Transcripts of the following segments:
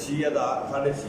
6,000 6.5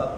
7